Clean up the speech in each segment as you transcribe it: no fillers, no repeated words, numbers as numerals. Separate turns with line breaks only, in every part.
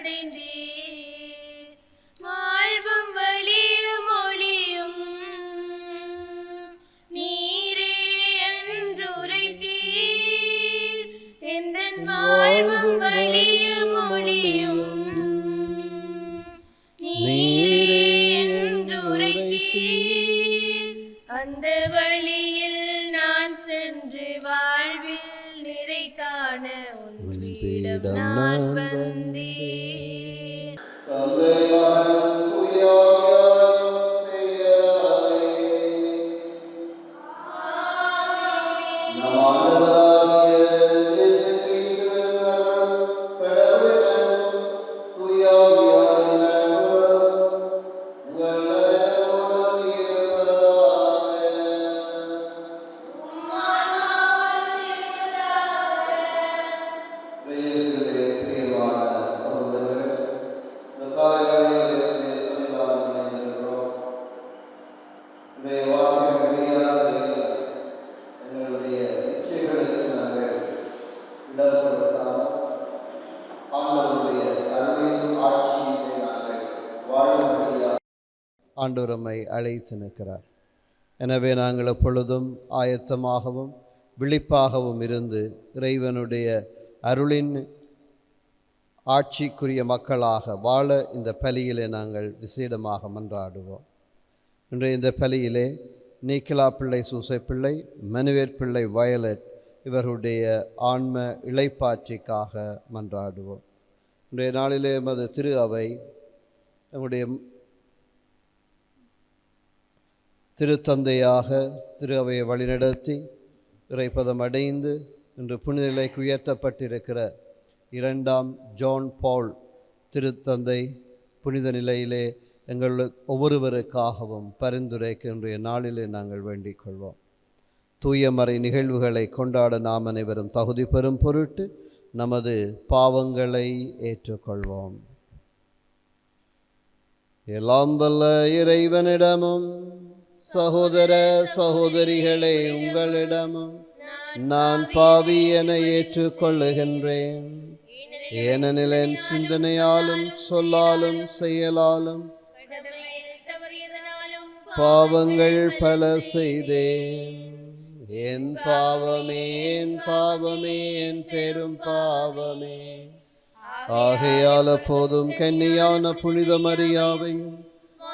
அடைந்தீர். வாழ்வும் வழியும் ஒளியும் நீரே என்றுரைத்தீர். எந்தன் வாழ்வும் வழியும் ஒளியும் நீரே என்றுரைத்தீர். அந்த வழியில் நான் சென்று வாழ்வில் நிறை காண உன்னிடம் நான் வந்தேன்.
ஆண்டவர் நம்மை அழைத்து நிற்கிறார். எனவே நாங்கள் எப்பொழுதும் ஆயத்தமாகவும் விழிப்பாகவும் இருந்து இறைவனுடைய அருளின் ஆட்சிக்குரிய மக்களாக வாழ இந்த பலியிலே நாங்கள் விசேடமாக மன்றாடுவோம். இன்றைய இந்த பலியிலே நீக்கிலா பிள்ளை சூசை பிள்ளை, மனுவேற் பிள்ளை வயலட் இவர்களுடைய ஆன்ம இளைப்பாற்றிக்காக மன்றாடுவோம். இன்றைய நாளிலே எமது திரு அவை நம்முடைய திருத்தந்தையாக திரு அவையை வழிநடத்தி இறைப்பதம் அடைந்து இன்று புனித நிலைக்கு உயர்த்தப்பட்டிருக்கிற 2ஆம் ஜான் பால் திருத்தந்தை புனித நிலையிலே எங்கள் ஒவ்வொருவருக்காகவும் பரிந்துரைக்க இன்றைய நாளிலே நாங்கள் வேண்டிக் கொள்வோம். தூயமறை நிகழ்வுகளை கொண்டாட நாம் அனைவரும் தகுதி பெறும் பொருட்டு நமது பாவங்களை ஏற்றுக்கொள்வோம். எல்லாம் வல்ல இறைவனிடமும் சகோதர சகோதரிகளே உங்களிடமும் நான் பாவி என ஏற்றுக்கொள்ளுகின்றேன். ஏனெனில் என் சிந்தனையாலும் சொல்லாலும் செயலாலும் பாவங்கள் பல செய்தேன். என் பாவமே என் பாவமே என் பெரும் பாவமே. ஆகையால் அப்போதும் கன்னியான புனித மரியாவையும்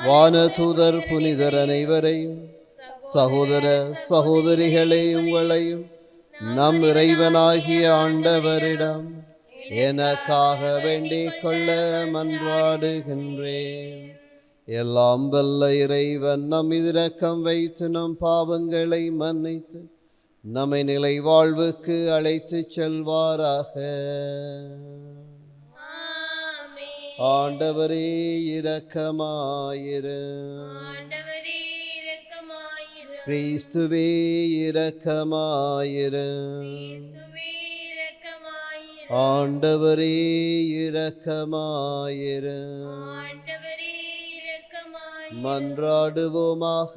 வானதூதர் புனிதர் அனைவரையும் சகோதர சகோதரிகளே உங்களையும் நம் இறைவனாகிய ஆண்டவரிடம் எனக்காக வேண்டிக் கொள்ள மன்றாடுகின்றேன். எல்லாம் வல்ல இறைவன் நம் இரக்கம் வைத்து நம் பாவங்களை மன்னித்து நம்மை நிலை வாழ்வுக்கு அழைத்து செல்வாராக. ஆண்டவரே இரக்கமாயிரு. கிறிஸ்துவே இரக்கமாயிரு. ஆண்டவரே இரக்கமாயிரு. மன்றாடுவோமாக.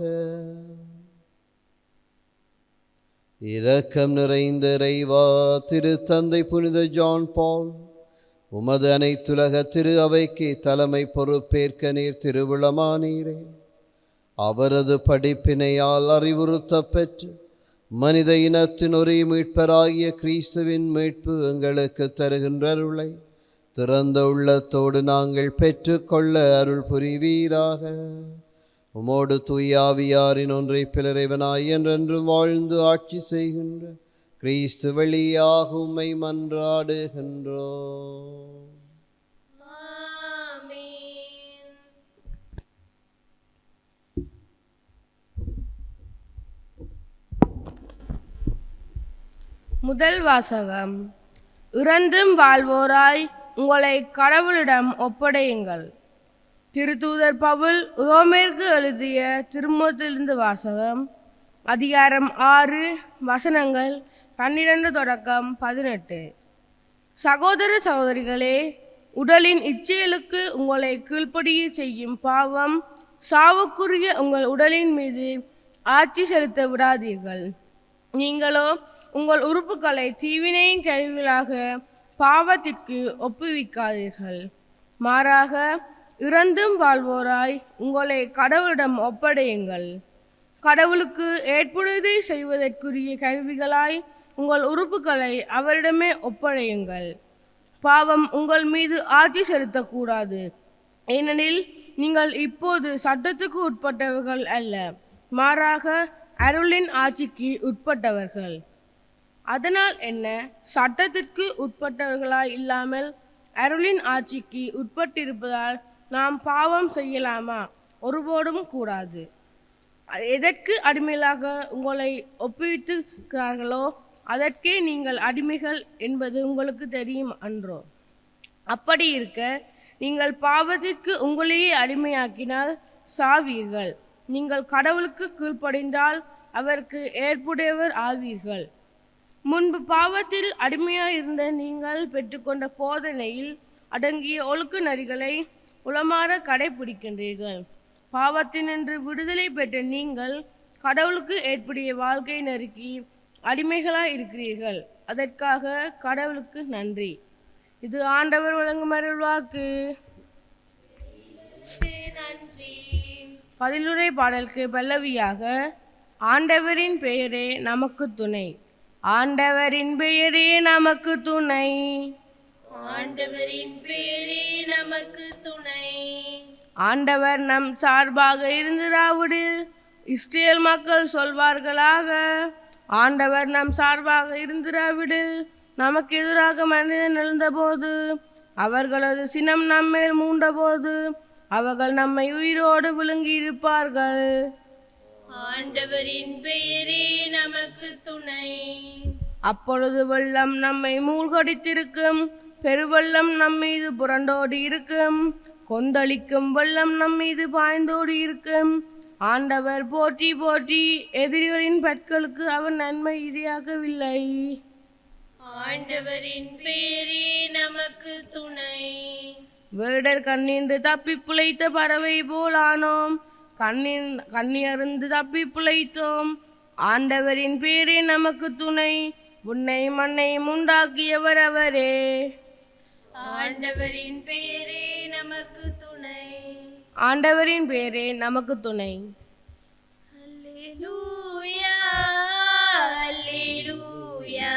இரக்கம் நிறைந்த இறைவா, திருத்தந்தை புனித ஜான் பால் உமது அனைத்துலக திரு அவைக்கு தலைமை பொறுப்பேற்க நீர் திருவுளமானீரே. அவரது படிப்பினையால் அறிவுறுத்த பெற்று மனித இனத்தின் ஒரே மீட்பராகிய கிறிஸ்துவின் மீட்பு எங்களுக்கு தருகின்ற அருளை திறந்த உள்ளத்தோடு நாங்கள் பெற்றுக்கொள்ள அருள் புரிவீராக. உமோடு தூயாவியாரின் ஒன்றை பிளறைவனாய் என்றென்றும் வாழ்ந்து ஆட்சி செய்கின்ற கிறிஸ்து வழியாக உம்மை மன்றாடுகின்றோம்.
முதல் வாசகம். இறந்தும் வாழ்வோராய் உங்களை கடவுளிடம் ஒப்படையுங்கள். திருத்தூதர் பவுல் ரோமேற்கு எழுதிய திருமுகத்திலிருந்து வாசகம். அதிகாரம் 6 வசனங்கள் 12 தொடக்கம் 18. சகோதர சகோதரிகளே, உடலின் இச்செயலுக்கு உங்களை கீழ்ப்படிய செய்யும் பாவம் சாவுக்குரிய உங்கள் உடலின் மீது ஆட்சி செலுத்த விடாதீர்கள். நீங்களோ உங்கள் உறுப்புகளை தீவினையின் கருவிகளாக பாவத்திற்கு ஒப்புவிக்காதீர்கள். மாறாக இறந்தும் வாழ்வோராய் உங்களை கடவுளிடம் ஒப்படையுங்கள். கடவுளுக்கு ஏற்புடையதை செய்வதற்குரிய கருவிகளாய் உங்கள் உறுப்புகளை அவரிடமே ஒப்படையுங்கள். பாவம் உங்கள் மீது ஆட்சி செலுத்தக்கூடாது. ஏனெனில் நீங்கள் இப்போது சட்டத்துக்கு உட்பட்டவர்கள் அல்ல, மாறாக அருளின் ஆட்சிக்கு உட்பட்டவர்கள். அதனால் என்ன? சட்டத்திற்கு உட்பட்டவர்களாய் இல்லாமல் அருளின் ஆட்சிக்கு உட்பட்டிருப்பதால் நாம் பாவம் செய்யலாமா? ஒருபோதும் கூடாது. எதற்கு அடிமைகளாக உங்களை ஒப்புவித்திருக்கிறார்களோ அதற்கே நீங்கள் அடிமைகள் என்பது உங்களுக்கு தெரியும் அன்றோ? அப்படி இருக்க நீங்கள் பாவத்திற்கு உங்களையே அடிமையாக்கினால் சாவீர்கள். நீங்கள் கடவுளுக்கு கீழ்ப்படிந்தால் அவருக்கு ஏற்புடையவர் ஆவீர்கள். முன்பு பாவத்தில் அடிமையாயிருந்த நீங்கள் பெற்றுக்கொண்ட போதனையில் அடங்கிய ஒழுக்க நெறிகளை உளமாற கடைபிடிக்கின்றீர்கள். பாவத்தினின்று விடுதலை பெற்ற நீங்கள் கடவுளுக்கு ஏற்புடைய வாழ்க்கை நெருக்கி அடிமைகளாய் இருக்கிறீர்கள். அதற்காக கடவுளுக்கு நன்றி. இது ஆண்டவர் வழங்கும் அருள்வாக்கு.
நன்றி.
பதிலுரை பாடலுக்கு பல்லவியாக ஆண்டவரின் பெயரே நமக்கு துணை. ஆண்டவரின் பெயரே நமக்கு துணை.
ஆண்டவரின் பேரே நமக்கு துணை.
ஆண்டவர் நம் சார்பாக இருந்திராவிடில் இஸ்ரேல் மக்கள் சொல்வார்களாக. ஆண்டவர் நம் சார்பாக இருந்திராவிடில் நமக்கு எதிராக மனிதன் எழுந்தபோது அவர்களது சினம் நம்மேல் மூண்டபோது அவர்கள் நம்மை உயிரோடு விழுங்கி இருப்பார்கள்.
ஆண்டவரின் பெயரே நமக்கு துணை.
அப்பொழுது வெள்ளம் நம்மை மூழ்கடித்திருக்கும், பெருவெள்ளம் நம்மீது புரண்டோடி இருக்கும், கொந்தளிக்கும் வெள்ளம் நம்மீது பாய்ந்தோடி இருக்கும். ஆண்டவர் போற்றி போற்றி, எதிரிகளின் பற்களுக்கு அவர் நன்மை இரையாகவில்லை.
ஆண்டவரின் பெயரே நமக்கு துணை.
வேடர் கண்ணின்று தப்பி பிழைத்த பறவை போலானோம், கண்ணியருந்து தப்பி பிழைத்தோம். ஆண்டவரின் பேரே நமக்கு துணை. உன்னை மண்ணை உண்டாக்கியவர் அவரே.
ஆண்டவரின் பெயரே நமக்கு துணை.
ஆண்டவரின் பேரே நமக்கு துணை.
அல்லேலூயா அல்லேலூயா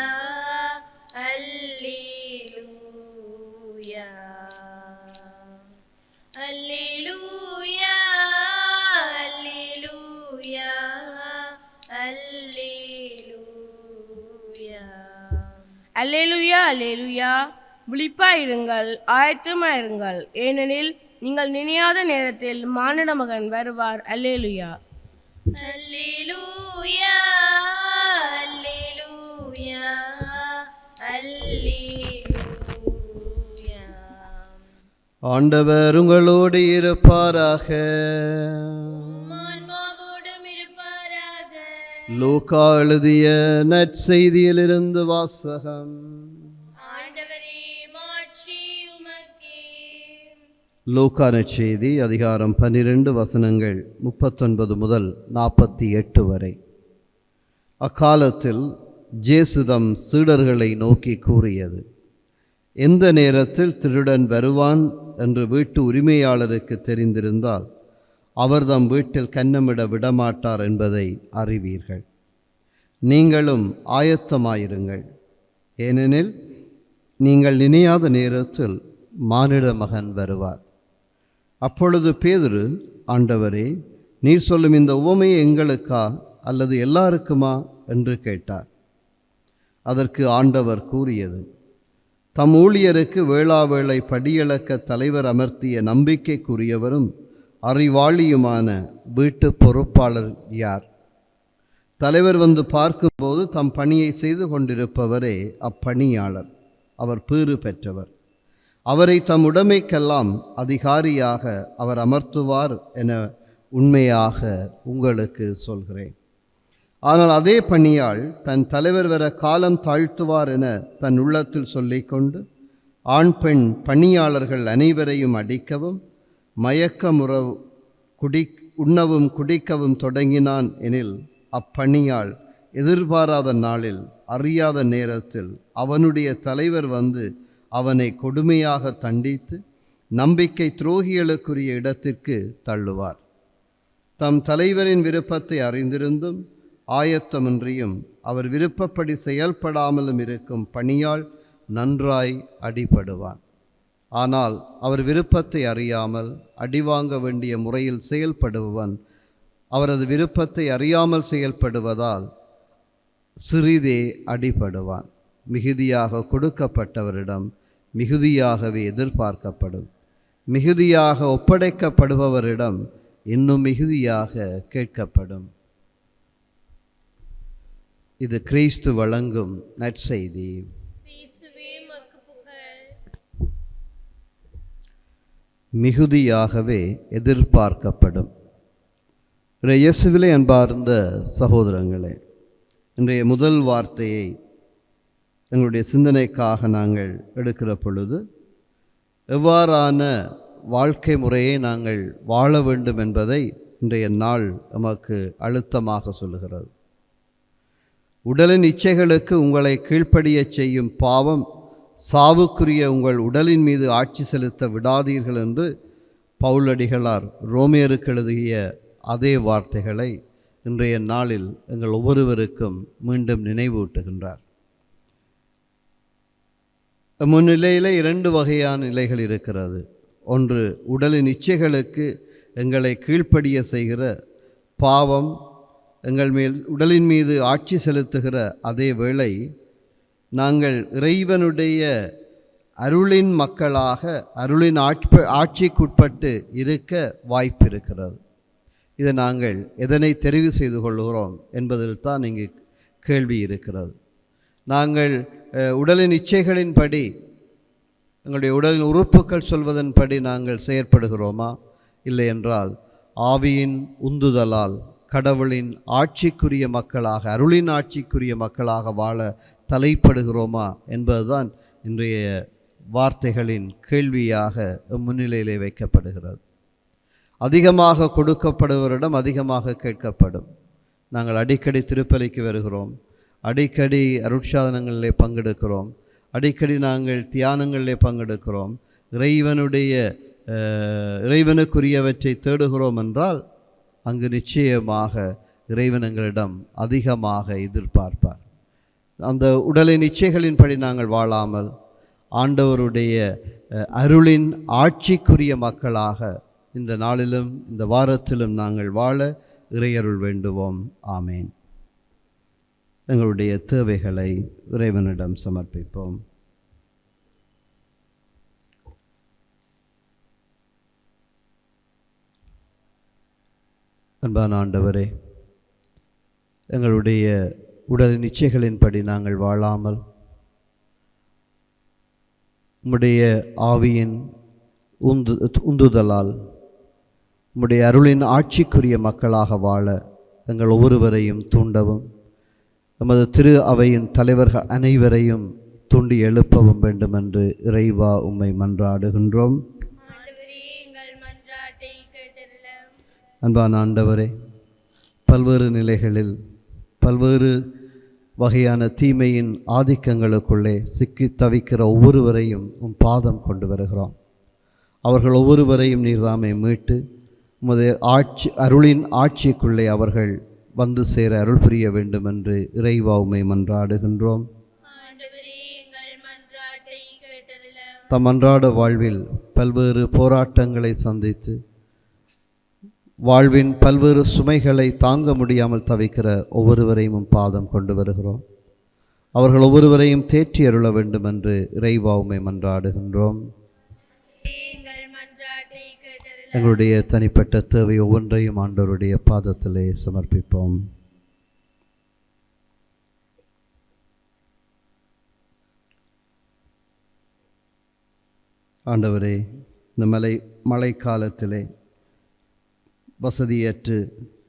அல்லேலூயா அல்லேலூயா அல்லேலூயா அல்லேலூயா.
அல்லேலூயா அல்லேலூயா. விழிப்பாயிருங்கள், ஆயத்தமாயிருங்கள், ஏனெனில் நீங்கள் நினையாத நேரத்தில் மானிட மகன் வருவார். அல்லேலூயா.
அல்லேலூயா அல்லேலூயா அல்லேலூயா.
ஆண்டவர் உங்களோடு இருப்பாராக.
ஆன்மாவோடும் இருப்பாராக.
லூக்கா எழுதிய நற்செய்தியிலிருந்து வாசகம்.
ஆண்டவரே மாட்சி உமக்கே.
லூக்கா நற்செய்தி அதிகாரம் 12 வசனங்கள் 39 முதல் 48 வரை. அக்காலத்தில் ஜேசுதம் சீடர்களை நோக்கி கூறியது, எந்த நேரத்தில் திருடன் வருவான் என்று வீட்டு உரிமையாளருக்கு தெரிந்திருந்தால் அவர் தம் வீட்டில் கன்னமிட விடமாட்டார் என்பதை அறிவீர்கள். நீங்களும் ஆயத்தமாயிருங்கள், ஏனெனில் நீங்கள் நினையாத நேரத்தில் மானிட மகன் வருவார். அப்பொழுது பேதுரு, ஆண்டவரே, நீர் சொல்லும் இந்த உவமையை எங்களுக்கா அல்லது எல்லாருக்குமா என்று கேட்டார். அதற்கு ஆண்டவர் கூறியது, தம் ஊழியருக்கு வேளாவேளை படியளக்க தலைவர் அமர்த்திய நம்பிக்கைக்குரியவரும் அறிவாளியுமான வீட்டு பொறுப்பாளர் யார்? தலைவர் வந்து பார்க்கும்போது தம் பணியை செய்து கொண்டிருப்பவரே அப்பணியாளர். அவர் பேறு பெற்றவர். அவரை தம் உடைமைக்கெல்லாம் அதிகாரியாக அவர் அமர்த்துவார் என உண்மையாக உங்களுக்கு சொல்கிறேன். ஆனால் அதே பணியாள் தன் தலைவர் வர காலம் தாழ்த்துவார் என தன் உள்ளத்தில் சொல்லிக்கொண்டு ஆண் பெண் பணியாளர்கள் அனைவரையும் அடிக்கவும் உண்ணவும் குடிக்கவும் தொடங்கினான் எனில் அப்பணியாள் எதிர்பாராத நாளில் அறியாத நேரத்தில் அவனுடைய தலைவர் வந்து அவனை கொடுமையாக தண்டித்து நம்பிக்கை துரோகிகளுக்குரிய இடத்திற்கு தள்ளுவார். தம் தலைவரின் விருப்பத்தை அறிந்திருந்தும் ஆயத்தமின்றியும் அவர் விருப்பப்படி செயல்படாமலும் இருக்கும் பணியால் நன்றாய் அடிபடுவான். ஆனால் அவர் விருப்பத்தை அறியாமல் அடிவாங்க வேண்டிய முறையில் செயல்படுபவன் அவரது விருப்பத்தை அறியாமல் செயல்படுவதால் சிறிதே அடிபடுவான். மிகுதியாக கொடுக்கப்பட்டவரிடம் மிகுதியாகவே எதிர்பார்க்கப்படும். மிகுதியாக ஒப்படைக்கப்படுபவரிடம் இன்னும் மிகுதியாக கேட்கப்படும். இது கிறிஸ்து வழங்கும் நற்செய்தி.
கிறிஸ்துவே உமக்கு புகழ்.
மிகுதியாகவே எதிர்பார்க்கப்படும். இயேசுவிலே அன்பார்ந்த சகோதரங்களே, இன்றைய முதல் வார்த்தையை எங்களுடைய சிந்தனைக்காக நாங்கள் எடுக்கிற பொழுது எவ்வாறான வாழ்க்கை முறையை நாங்கள் வாழ வேண்டும் என்பதை இன்றைய நாள் நமக்கு அழுத்தமாக சொல்லுகிறது. உடலின் இச்சைகளுக்கு உங்களை கீழ்ப்படிய செய்யும் பாவம் சாவுக்குரிய உங்கள் உடலின் மீது ஆட்சி செலுத்த விடாதீர்கள் என்று பவுலடிகளார் ரோமியருக்கு எழுதிய அதே வார்த்தைகளை இன்றைய நாளில் எங்கள் ஒவ்வொருவருக்கும் மீண்டும் நினைவூட்டுகின்றார். முன்னிலையில் 2 வகையான நிலைகள் இருக்கிறது. ஒன்று, உடலின் இச்சைகளுக்கு எங்களை கீழ்ப்படிய செய்கிற பாவம் எங்கள் மேல் உடலின் மீது ஆட்சி செலுத்துகிற அதே வேளை நாங்கள் இறைவனுடைய அருளின் மக்களாக அருளின் ஆட்சிக்குட்பட்டு இருக்க வாய்ப்பு இருக்கிறது. இதை நாங்கள் எதனை தெரிவு செய்து கொள்கிறோம் என்பதில் தான் இங்கு கேள்வி இருக்கிறது. நாங்கள் உடலின் இச்சைகளின்படி எங்களுடைய உடலின் உறுப்புகள் சொல்வதன்படி நாங்கள் செயற்படுகிறோமா? இல்லை என்றால் ஆவியின் உந்துதலால் கடவுளின் ஆட்சிக்குரிய மக்களாக அருளின் ஆட்சிக்குரிய மக்களாக வாழ தலைப்படுகிறோமா என்பதுதான் இன்றைய வார்த்தைகளின் கேள்வியாக முன்னிலையிலே வைக்கப்படுகிறது. அதிகமாக கொடுக்கப்படுவரிடம் அதிகமாக கேட்கப்படும். நாங்கள் அடிக்கடி திருப்பலிக்கு வருகிறோம், அடிக்கடி அருட்சாதனங்களிலே பங்கெடுக்கிறோம், அடிக்கடி நாங்கள் தியானங்களிலே பங்கெடுக்கிறோம், இறைவனுக்குரியவற்றை தேடுகிறோம் என்றால் அங்கு நிச்சயமாக இறைவன் எங்களிடம் அதிகமாக எதிர்பார்ப்பார். அந்த உடலின் இச்சைகளின்படி நாங்கள் வாழாமல் ஆண்டவருடைய அருளின் ஆட்சிக்குரிய மக்களாக இந்த நாளிலும் இந்த வாரத்திலும் நாங்கள் வாழ இறையருள் வேண்டுவோம். ஆமேன். எங்களுடைய தேவைகளை இறைவனிடம் சமர்ப்பிப்போம். அன்பான ஆண்டவரே, எங்களுடைய உடலின் இச்சைகளின்படி நாங்கள் வாழாமல் உம்முடைய ஆவியின் உந்துதலால் உம்முடைய அருளின் ஆட்சிக்குரிய மக்களாக வாழ எங்கள் ஒவ்வொருவரையும் தூண்டவும், நமது திரு அவையின் தலைவர்கள் அனைவரையும் தூண்டி எழுப்பவும் வேண்டும் என்று இறைவா உம்மை மன்றாடுகின்றோம். அன்பான ஆண்டவரே, பல்வேறு நிலைகளில் பல்வேறு வகையான தீமையின் ஆதிக்கங்களுக்குள்ளே சிக்கி தவிக்கிற ஒவ்வொருவரையும் உம் பாதம் கொண்டு வருகிறோம். அவர்கள் ஒவ்வொருவரையும் நீர்தாமே மீட்டு உமது அருளின் ஆட்சிக்குள்ளே அவர்கள் வந்து சேர அருள் புரிய வேண்டும் என்று இறைவா உம்மை மன்றாடுகின்றோம். தம் அன்றாட வாழ்வில் பல்வேறு போராட்டங்களை சந்தித்து வாழ்வின் பல்வேறு சுமைகளை தாங்க முடியாமல் தவிக்கிற ஒவ்வொருவரையும் பாதம் கொண்டு வருகிறோம். அவர்கள் ஒவ்வொருவரையும் தேற்றி அருள வேண்டும் என்று இறைவா உம்மை மன்றாடுகின்றோம். எங்களுடைய தனிப்பட்ட தேவை ஒவ்வொன்றையும் ஆண்டவருடைய பாதத்திலே சமர்ப்பிப்போம். ஆண்டவரே, இந்த மழை காலத்திலே வசதியற்று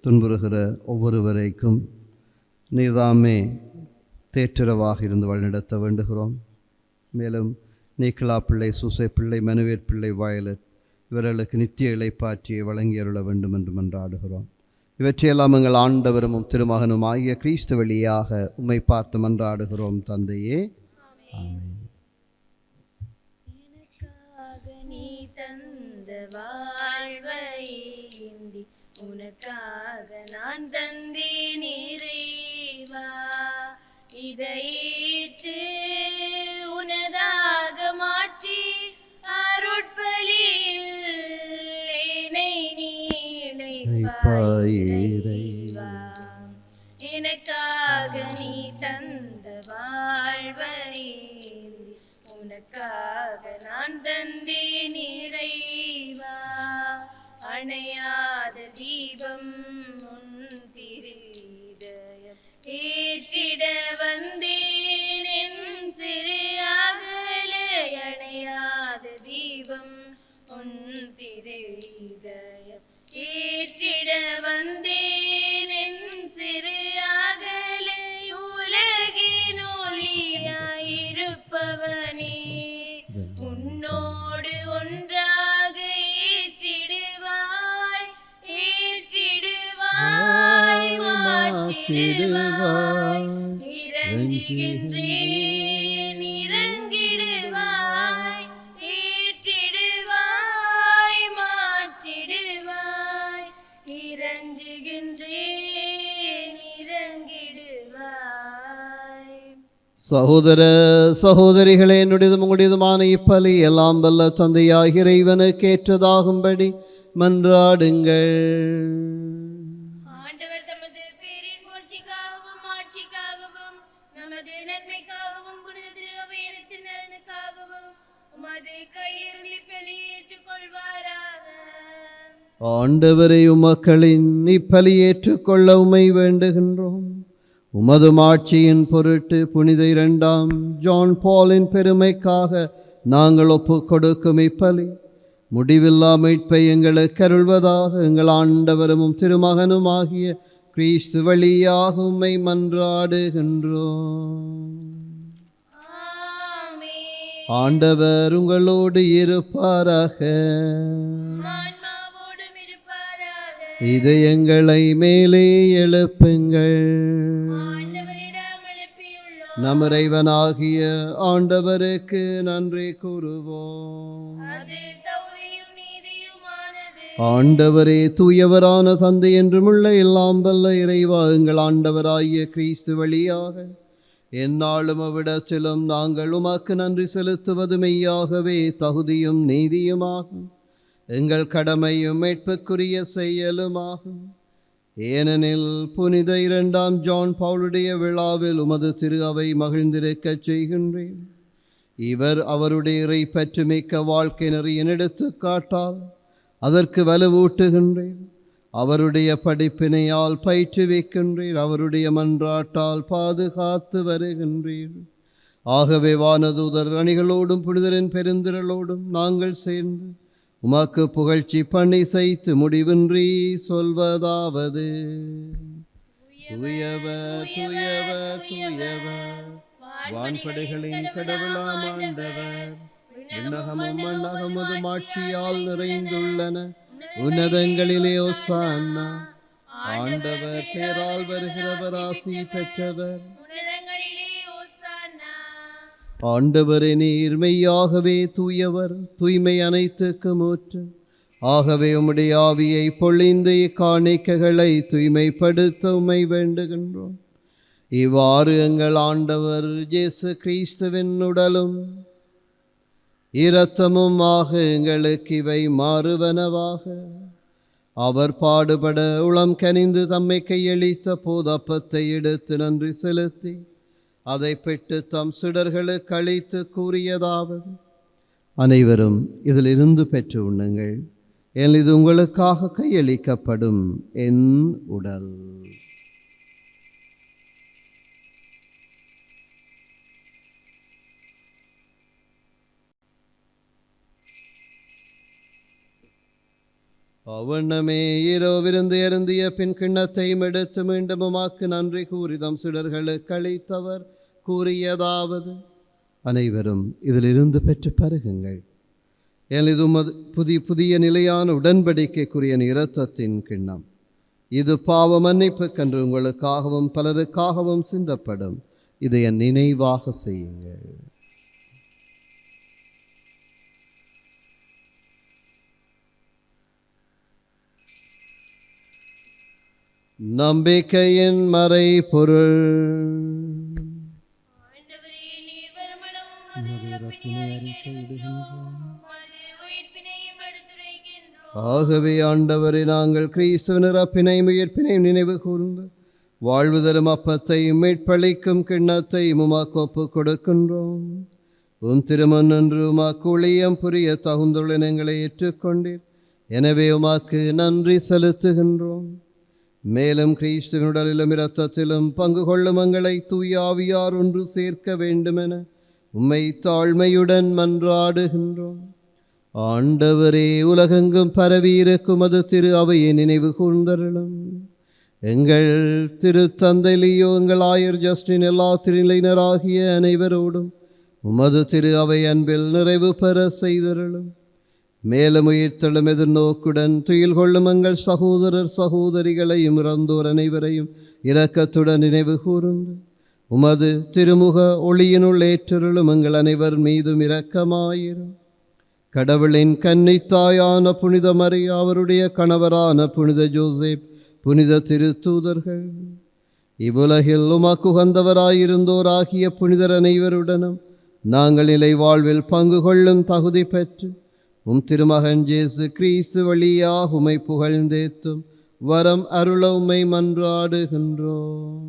துன்புறுகிற ஒவ்வொருவரைக்கும் நீர்தாமே தேற்றரவாக இருந்து வழிநடத்த வேண்டுகிறோம். மேலும் நீக்கலா பிள்ளை, சூசை பிள்ளை, மனுவேற் பிள்ளை, வயலட் இவர்களுக்கு நித்திய இளைப்பாற்றியை வழங்கி அருள வேண்டும் என்று மன்றாடுகிறோம். இவற்றையெல்லாம் எங்கள் ஆண்டவரும் திருமகனும் ஆகிய கிறிஸ்து வழியாக உம்மை பார்த்து மன்றாடுகிறோம் தந்தையே. ஆமென்.
தந்த வாழ்வையேந்தி உனக்காக நான் தந்தேன் இறைவா. இதையேற்று உனதாக மாற்றி அருட்பலியில் என்னை நீ இணைப்பாய் இறைவா. எனக்காக நீ தந்த வாழ்வையேந்தி உனக்காக நான் தந்தேன் இறைவா. அணையாத தீபம் உன் திரு இதயம் ஏற்றிட வந்தேன் என் சிறு அகலே. அணையாத தீபம் உன் திரு இதயம் ஏற்றிட வந்தேன் என் சிறு அகலே. உலகின் ஒளியாயிருப்பவனே உன்னோடு ஒன்றாக ஏற்றிடுவாய் ஏற்றிடுவாய் மாற்றிடுவாய். இறங்குகின்றேன் இறங்கிடுவாய் ஏற்றிடுவாய் மாற்றிடுவாய். இறங்குகின்றேன் இறங்கிடுவாய்.
சகோதர சகோதரிகளே, என்னுடையதும் உங்களுடையதுமான இப்பலி எல்லாம் வல்ல தந்தையாகிய இறைவனுக்கு ஏற்றதாகும்படி மன்றாடுங்கள்.
ஆண்டவர் தமது பேரின் புகழ்ச்சிக்காகவும் ஆட்சிக்காகவும் நமது நன்மைக்காகவும் புனித திருவையத்தின் நலனுக்காகவும் உமது கையில் இப்பலி ஏற்றுக்கொள்வாராக.
ஆண்டவரை உமக்களின் இப்பலி ஏற்றுக்கொள்ள உமை வேண்டுகின்றோம். உமது மாட்சியின் பொருட்டு புனித 2ஆம் ஜான் பாலின் பெருமைக்காக நாங்கள் ஒப்புக் கொடுக்கும் இப்பலி முடிவில்லா மீட்பை எங்களுக்கு அருள்வதாக. எங்கள் ஆண்டவரும் திருமகனும் ஆகிய கிறிஸ்து வழியாக உம்மை மன்றாடுகின்றோம்.
ஆமென்.
ஆண்டவர் உங்களோடு இருப்பாராக.
ஆன்மாவோடும் இருப்பாராக.
இதயங்களை மேலே எழுப்புங்கள்.
ஆண்டவரிடம் எழுப்பியுள்ளோம்.
நம் இறைவனாகிய ஆண்டவருக்கு நன்றி கூறுவோம்.
அது தகுதியும் நீதியுமானது.
ஆண்டவரே, தூயவரான தந்தை என்றுமுள்ள எல்லாம் வல்ல இறைவா, எங்கள் ஆண்டவராகிய கிறிஸ்து வழியாக எந்நாளும் அவ்விடத்திலும் நாங்கள் உமக்கு நன்றி செலுத்துவது மெய்யாகவே தகுதியும் நீதியுமாகும். எங்கள் கடமையும் மீட்புக்குரிய செயலுமாகும். ஏனெனில் புனித 2ஆம் ஜான் பவுலுடைய விழாவில் உமது திரு அவை மகிழ்ந்திருக்கச் செய்கின்றேன். இவர் அவருடைய இறை பற்றுமிக்க வாழ்க்கை நெறியின் எடுத்துக்காட்டால் அதற்கு வலுவூட்டுகின்றேன். அவருடைய படிப்பினையால் பயிற்றுவிக்கின்றீர். அவருடைய மன்றாட்டால் பாதுகாத்து வருகின்றீர். ஆகவே வானதூதர் அணிகளோடும் புனிதரின் பெருந்திரளோடும் நாங்கள் சேர்ந்து உமக்கு புகழ்ச்சி பண்ணி செய்து முடிவின்றி சொல்வதாவது: தூயவர் தூயவர் தூயவர், வான்படைகளின் கடவுளாம் ஆண்டவர், விண்ணகமும் மண்ணகமும் ஆட்சியால் நிறைந்துள்ளன. உன்னதங்களிலே ஓசான்னா. ஆண்டவர் பேரால் வருகிறவர் ஆசி பெற்றவர்.
உன்னதங்களிலே ஓசானா.
ஆண்டவரே, நீர் மெய்யாகவே தூயவர், தூய்மை அனைத்துக்கும் ஊற்று. ஆகவே உம்முடைய ஆவியை பொழிந்து இக்காணிக்கைகளை தூய்மைப்படுத்த உம்மை வேண்டுகின்றோம். இவ்வாறு எங்கள் ஆண்டவர் இயேசு கிறிஸ்துவின் உடலும் இரத்தமும் ஆக எங்களுக்கு இவை மாறுவனவாக. அவர் பாடுபட உளம் கனிந்து தம்மை கையளித்த போது அப்பத்தை எடுத்து நன்றி செலுத்தி அதை பெற்று தம் சுடர்களுக்கு அளித்து கூறியதாவது: அனைவரும் இதிலிருந்து பெற்று உண்ணுங்கள், ஏன் இது உங்களுக்காக கையளிக்கப்படும் என் உடல். அவ்வண்ணமே இரவிருந்து அருந்திய பின் கிண்ணத்தையும் எடுத்து மீண்டும் உமாக்கு நன்றி கூறி தம் சுடர்களுக்கு அளித்தவர் கூறியதாவது: அனைவரும் இதிலிருந்து பெற்று பருகுங்கள், ஏன் இது புதிய நிலையான உடன்படிக்கைக்குரிய இரத்தத்தின் கிண்ணம். இது பாவ மன்னிப்புக்கென்று உங்களுக்காகவும் பலருக்காகவும் சிந்தப்படும். இதை என் நினைவாக செய்யுங்கள். நம்பிக்கையின் மறைபொருள்.
ஆண்டவரே, நீர் வருமளவும் உமது இறப்பினை அறிக்கையிடுகின்றோம், உமது உயிர்ப்பினையும் எடுத்துரைக்கின்றோம்.
ஆகவே ஆண்டவரே, நாங்கள் கிறிஸ்துவின் இறப்பினையும் உயிர்ப்பினையும் நினைவு கூர்ந்து வாழ்வு தரும் அப்பத்தையும் மீட்பளிக்கும் கிண்ணத்தையும் உமக்கு ஒப்புக் கொடுக்கின்றோம். உம் திருமண் என்று உமக்கு ஊழியம் புரிய தகுந்துள்ள எங்களை ஏற்றுக்கொண்டீர். எனவே உமக்கு நன்றி செலுத்துகின்றோம். மேலும் கிறிஸ்துவின் உடலிலும் இரத்தத்திலும் பங்கு கொள்ளும் எங்களை தூய ஆவியார் ஒன்று சேர்க்க வேண்டுமென உம்மை தாழ்மையுடன் மன்றாடுகின்றோம். ஆண்டவரே, உலகெங்கும் பரவியிருக்கும் அது திரு அவையை நினைவு கூர்ந்தருளும். எங்கள் திருத்தந்தை லியோ, எங்கள் ஆயர் ஜஸ்டின், எல்லா திருநிலையினராகிய அனைவரோடும் உமது திரு அவை அன்பில் நிறைவு பெற செய்தருளும். மேலும் உயிர்த்தெழும் எதிர்நோக்குடன் துயில் கொள்ளும் எங்கள் சகோதரர் சகோதரிகளையும் இறந்தோர் அனைவரையும் இரக்கத்துடன் நினைவு கூர்ந்து உமது திருமுக ஒளியினுள் ஏற்றருளும் எங்கள் அனைவர் மீதும் இரக்கமாயிரும். கடவுளின் கன்னித்தாயான புனித மரியா, அவருடைய கணவரான புனித ஜோசேப், புனித திருத்தூதர்கள், இவ்வுலகில் உமக்கு உகந்தவராயிருந்தோராகிய புனிதர் அனைவருடனும் நாங்கள் நிலை வாழ்வில் பங்கு கொள்ளும் தகுதி பெற்று உம் திருமகன் இயேசு கிறிஸ்து வழியாக உம்மை புகழ்ந்தேத்தும் வரம் அருள உம்மை மன்றாடுகின்றோம்.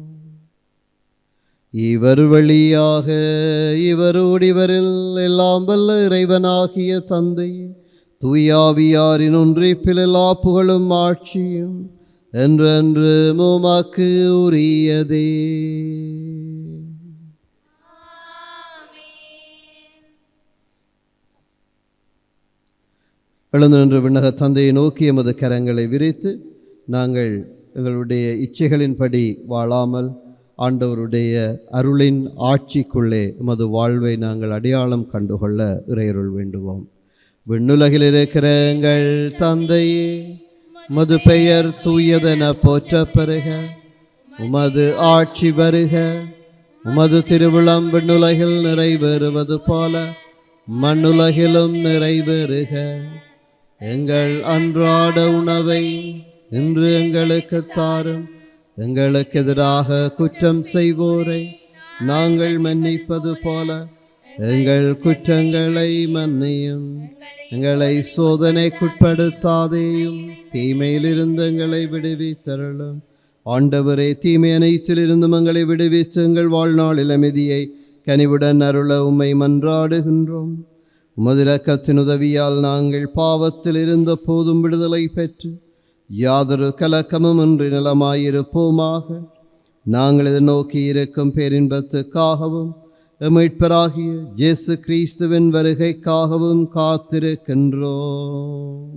இவர் வழியாக இவரோடு இவரில் எல்லாம் வல்ல இறைவனாகிய தந்தை தூயாவியாரின் ஒன்றிப்பில் எல்லா புகழும் ஆட்சியும் என்றென்று உமக்கு உரியதே. எழுந்து நின்று விண்ணக தந்தையை நோக்கி எமது கரங்களை விரித்து நாங்கள் எங்களுடைய இச்சைகளின்படி வாழாமல் ஆண்டவருடைய அருளின் ஆட்சிக்குள்ளே எமது வாழ்வை நாங்கள் அடையாளம் கண்டுகொள்ள இறையருள் வேண்டுவோம். விண்ணுலகில் இருக்கிற எங்கள் தந்தையே, உமது பெயர் தூயதென போற்ற பெறுக. உமது ஆட்சி வருக. உமது திருவிழம் விண்ணுலகில் நிறைவேறுவது போல மண்ணுலகிலும் நிறைவேறுக. எங்கள் அன்றாட உணவை இன்று எங்களுக்கு தாரும். எங்களுக்கு எதிராக குற்றம் செய்வோரை நாங்கள் மன்னிப்பது போல எங்கள் குற்றங்களை மன்னியும். எங்களை சோதனைக்குட்படுத்தாதேயும், தீமையிலிருந்து எங்களை விடுவித்தருளும். ஆண்டவரே, தீமை அனைத்திலிருந்தும் எங்களை விடுவித்து எங்கள் வாழ்நாளில் அமைதியை கனிவுடன் அருள உம்மை மன்றாடுகின்றோம். உமது இரக்கத்தின் உதவியால் நாங்கள் பாவத்தில் இருந்த போதும் விடுதலை பெற்று யாதொரு கலக்கமும் இன்றி நலமாயிருப்போமாக. நாங்கள் எதிர்நோக்கி இருக்கும் பேரின்பத்துக்காகவும் மீட்பராகிய இயேசு கிறிஸ்துவின் வருகைக்காகவும் காத்திருக்கின்றோம்.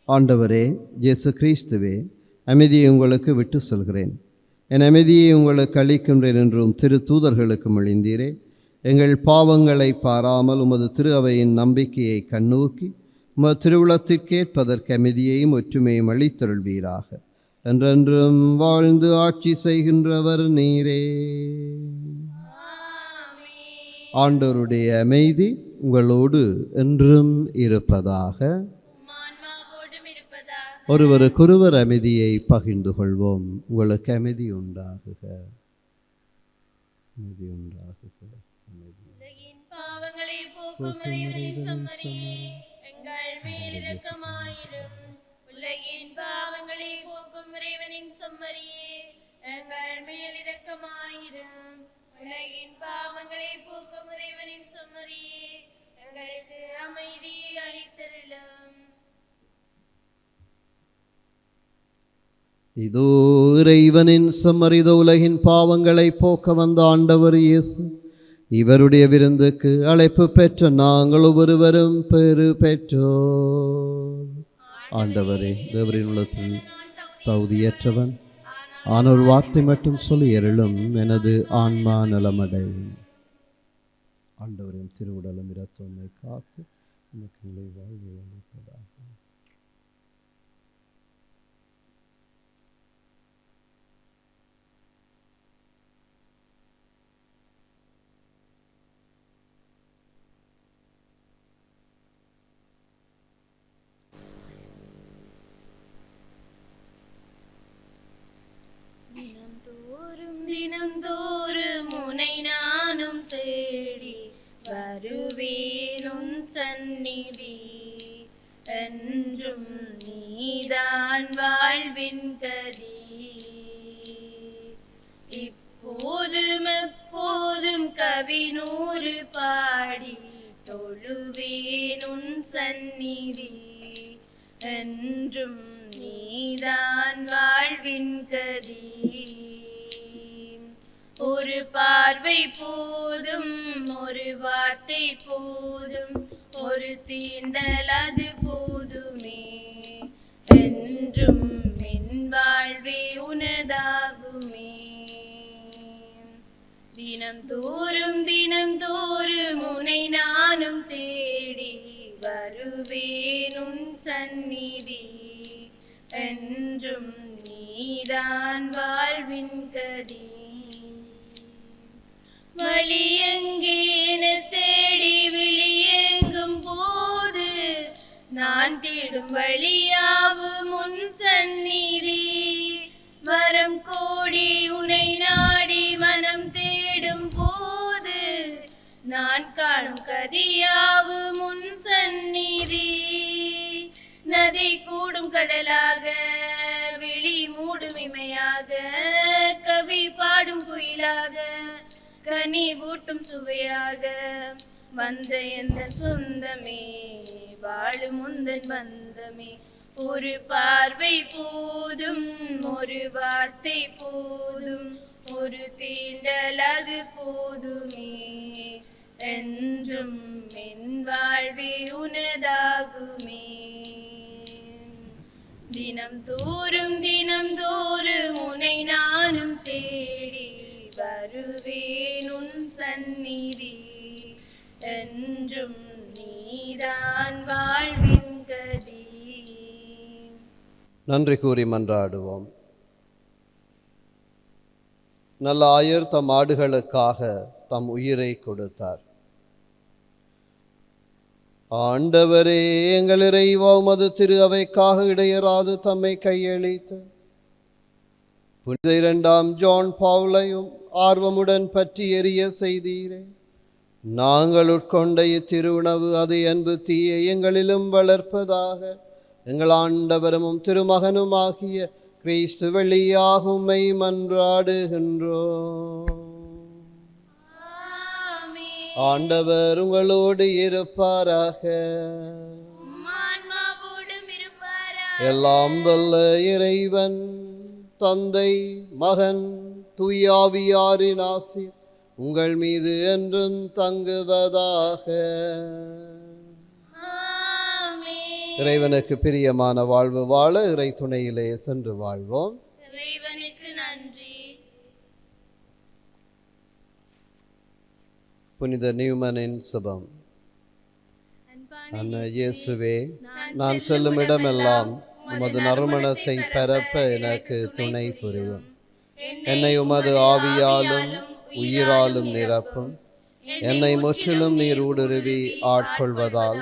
ஆண்டவரே, இயேசு கிறிஸ்துவே, அமைதியை உங்களுக்கு விட்டு சொல்கிறேன், என் அமைதியை உங்களுக்கு அளிக்கின்றேன் என்றும் திரு தூதர்களுக்கு மொழிந்தீரே. எங்கள் பாவங்களை பாராமல் உமது திரு அவையின் நம்பிக்கையை கண்ணோக்கி உமது திருவுளத்திற்கேற்பதற்கு அமைதியையும் ஒற்றுமையும் அளித்தருள்வீராக. என்றென்றும் வாழ்ந்து ஆட்சி செய்கின்றவர் நீரே. ஆண்டவருடைய அமைதி உங்களோடு என்றும் இருப்பதாக. ஒருவருக்கொருவர் அமைதியை பகிர்ந்து கொள்வோம். உங்களுக்கு அமைதி உண்டாகுக. அமைதி உண்டாகுக.
பாவங்களை போக்கும் இறைவனின் செம்மறியே, எங்கள் மேல் இரக்கமாயிரும். உலகின் பாவங்களை போக்கும் இறைவனின் செம்மறியே, எங்கள் மேல் இரக்கமாயிரும். உலகின் பாவங்களை போக்கும் இறைவனின் செம்மறியே, எங்களுக்கு அமைதியை அளித்தருளும்.
இதோ இறைவனின் செம்மறித உலகின் பாவங்களை போக்க வந்த ஆண்டவர் இயேசு. இவருடைய விருந்துக்கு அழைப்பு பெற்ற நாங்கள் ஒவ்வொருவரும் பெறு பெற்றோர். ஆண்டவரே, தேவரின் உள்ளத்தில் தகுதியற்றவன், ஆனொரு வார்த்தை மட்டும் சொல்லி எருளும் எனது ஆன்மா நலமடையும். ஆண்டவரின் திருவுடலும் இரத்தமை காத்து நமக்கு நிலை வாழ்வை அளிப்பதாக.
வருவேன் உன் சந்நிதி. என்றும் நீதான் வாழ்வின் கதி. இப்போதும் எப்போதும் கவினூறு பாடி தொழுவேன் உன் சந்நிதி. என்றும் நீதான் வாழ்வின் கதி. ஒரு பார்வை போதும், ஒரு வார்த்தை போதும், ஒரு தீண்டல் அது போதுமே. என்றும் என் வாழ்வே உனதாகுமே. தினம் தோறும் உன்னை நானும் தேடி வருவேன் உன் சந்நிதி. என்றும் நீதான் வாழ்வின் கதி. வழியெங்கே என தேடி விழியெங்கும் போது, நான் தேடும் வழியாவும் உன் சந்நிதி. வரம் கோடி உன்னை நாடி மனம் தேடும் போது, நான் காணும் கதியாவும் உன் சந்நிதி. நதி கூடும் கடலாக, விழி மூடும் இமையாக, கவி பாடும் குயிலாக, கனி ஊட்டும் சுவையாக வந்த எந்த சொந்தமே, வாழும் முந்தன் பந்தமே. ஒரு பார்வை போதும், ஒரு வார்த்தை போதும், ஒரு தீண்டல் அது போதுமே. என்றும் என் வாழ்வே உனதாகுமே. தினம் தோறும் உன்னை நானும் தேடி வருவேன் உன் சந்நிதி. என்றும் நீதான் வாழ்வின் கதி.
நன்றி கூறி மன்றாடுவோம். நல்ல ஆயர் தம் ஆடுகளுக்காக தம் உயிரை கொடுத்தார். ஆண்டவரே, எங்கள் இறைவா, உமது திரு அவைக்காக இடையராது தம்மை கையளித்து புனித 2ஆம் ஜான் பவுலையும் ஆர்வமுடன் பற்றி எரிய செய்தீரே. நாங்கள் உட்கொண்ட இத்திருவுணவு அது அன்பு தீயை எங்களிலும் வளர்ப்பதாக. எங்கள் ஆண்டவரும் திருமகனுமாகிய கிறிஸ்து வழியாக உம்மை மன்றாடுகின்றோம். ஆண்டவர் உங்களோடு இருப்பாராக. எல்லாம் வல்ல இறைவன் தந்தை, மகன், தூயாவியாரின் ஆசி உங்கள் மீது என்றும் தங்குவதாக. இறைவனுக்கு பிரியமான வாழ்வு வாழ இறை துணையிலே சென்று வாழ்வோம்.
இறைவனுக்கு நன்றி.
புனித நியூமனின் சுபம். அன்ன இயேசுவே, நான் செல்லும் இடமெல்லாம் உமது நறுமணத்தை பரப்ப எனக்கு துணை புரியும். என்னை உமது ஆவியாலும் உயிராலும் நிரப்பும். என்னை முற்றிலும் நீர் ஊடுருவி ஆட்கொள்வதால்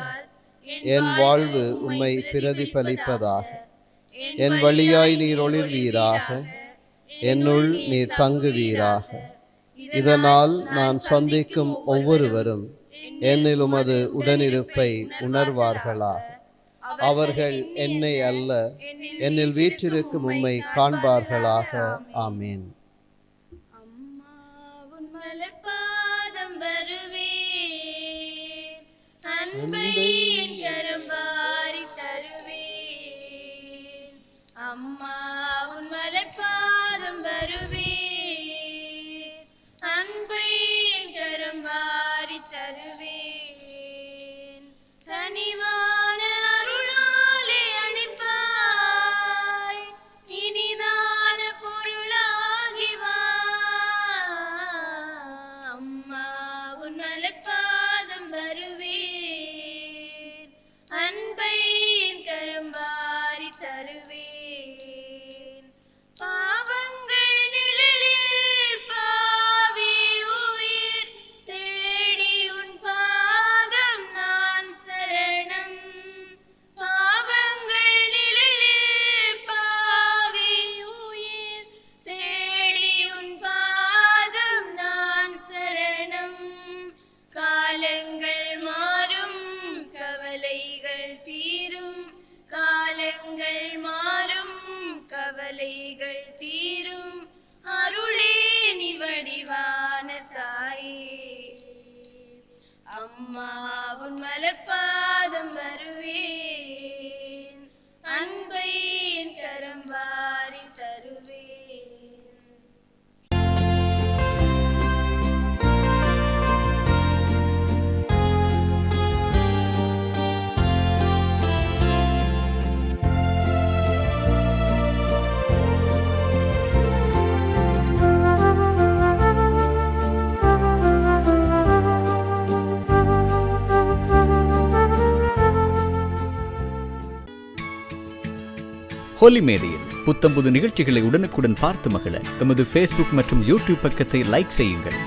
என் வாழ்வு உம்மை பிரதிபலிப்பதாக. என் வழியாய் நீர் ஒளிர்வீராக, என்னுள் நீர் தங்குவீராக. இதனால் நான் சந்திக்கும் ஒவ்வொருவரும் என்னில் உமது உடனிருப்பை உணர்வார்களாக. அவர்கள் என்னை அல்ல, என்னில் வீற்றிருக்கும் உம்மை காண்பார்களாக. ஆமீன்.
அம்மா உன் மலர்பாதம் வருவேன், அன்பை கரம் வாரி தருவேன். தனிவான அருளாலே அணைப்பாய், இனிதான பொருளாகி வா. அம்மா உன் மலர்பாதம் வருவேன், அன்பை கரம் வாரி தருவேன். பாவங்கள் நிழலில் பாவி உயிர் தேடி உன் காலங்கள் மாறும் கவலைகள் தீரும், காலங்கள் மாறும் கவலைகள் தீரும், அருளே நீ வடிவான தாயே. அம்மா உன் மலர்பாதம் வருவேன், அன்பை என் கரம் வாரி தருவேன்.
ஹோலி மேடையில் புத்தம்புது நிகழ்ச்சிகளை உடனுக்குடன் பார்த்து மகிழ எமது ஃபேஸ்புக் மற்றும் யூடியூப் பக்கத்தை லைக் செய்யுங்கள்.